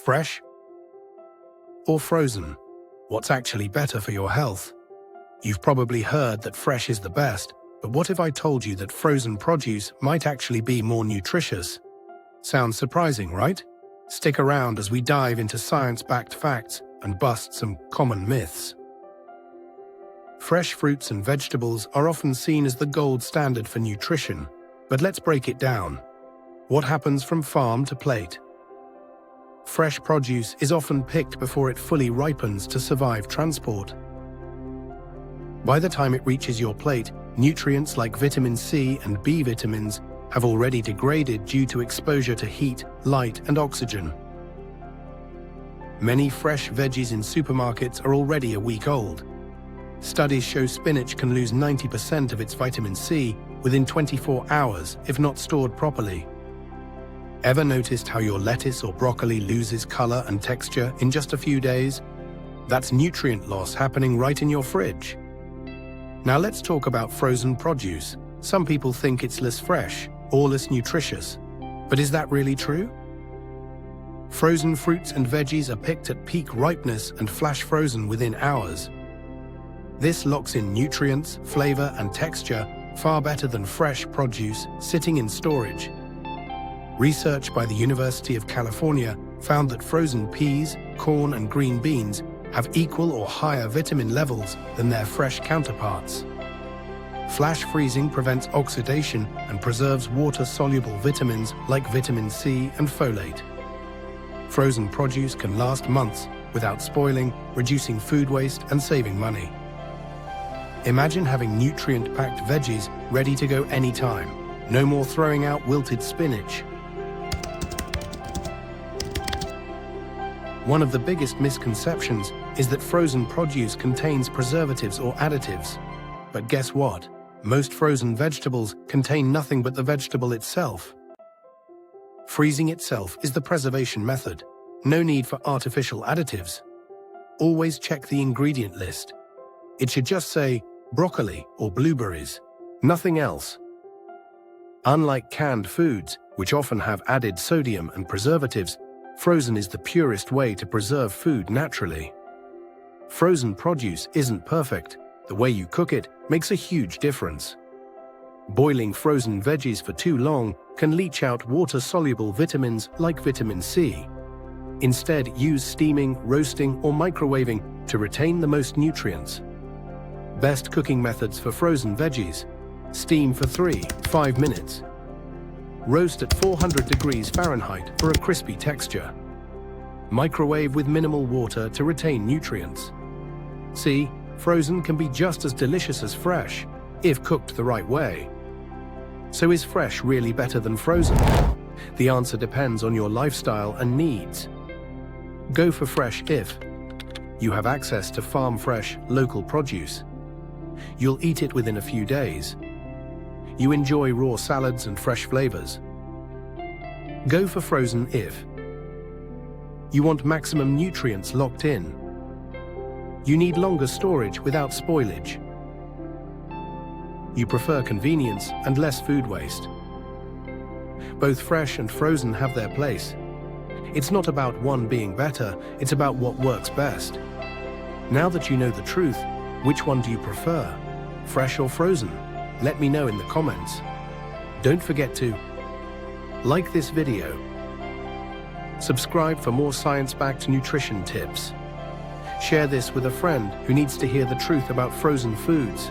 Fresh or frozen? What's actually better for your health? You've probably heard that fresh is the best, but what if I told you that frozen produce might actually be more nutritious? Sounds surprising, right? Stick around as we dive into science-backed facts and bust some common myths. Fresh fruits and vegetables are often seen as the gold standard for nutrition, but let's break it down. What happens from farm to plate? Fresh produce is often picked before it fully ripens to survive transport. By the time it reaches your plate, nutrients like vitamin C and B vitamins have already degraded due to exposure to heat, light, and oxygen. Many fresh veggies in supermarkets are already a week old. Studies show spinach can lose 90% of its vitamin C within 24 hours if not stored properly. Ever noticed how your lettuce or broccoli loses color and texture in just a few days? That's nutrient loss happening right in your fridge. Now let's talk about frozen produce. Some people think it's less fresh or less nutritious. But is that really true? Frozen fruits and veggies are picked at peak ripeness and flash frozen within hours. This locks in nutrients, flavor, and texture far better than fresh produce sitting in storage. Research by the University of California found that frozen peas, corn, and green beans have equal or higher vitamin levels than their fresh counterparts. Flash freezing prevents oxidation and preserves water-soluble vitamins like vitamin C and folate. Frozen produce can last months without spoiling, reducing food waste and saving money. Imagine having nutrient-packed veggies ready to go anytime. No more throwing out wilted spinach. One of the biggest misconceptions is that frozen produce contains preservatives or additives. But guess what? Most frozen vegetables contain nothing but the vegetable itself. Freezing itself is the preservation method. No need for artificial additives. Always check the ingredient list. It should just say broccoli or blueberries, nothing else. Unlike canned foods, which often have added sodium and preservatives, frozen is the purest way to preserve food naturally. Frozen produce isn't perfect. The way you cook it makes a huge difference. Boiling frozen veggies for too long can leach out water-soluble vitamins like vitamin C. Instead, use steaming, roasting, or microwaving to retain the most nutrients. Best cooking methods for frozen veggies: steam for 3-5 minutes. Roast at 400 degrees Fahrenheit for a crispy texture. Microwave with minimal water to retain nutrients. See, frozen can be just as delicious as fresh, if cooked the right way. So is fresh really better than frozen? The answer depends on your lifestyle and needs. Go for fresh if you have access to farm-fresh, local produce. You'll eat it within a few days. You enjoy raw salads and fresh flavors. Go for frozen if you want maximum nutrients locked in. You need longer storage without spoilage. You prefer convenience and less food waste. Both fresh and frozen have their place. It's not about one being better, it's about what works best. Now that you know the truth, which one do you prefer? Fresh or frozen? Let me know in the comments. Don't forget to like this video. Subscribe for more science-backed nutrition tips. Share this with a friend who needs to hear the truth about frozen foods.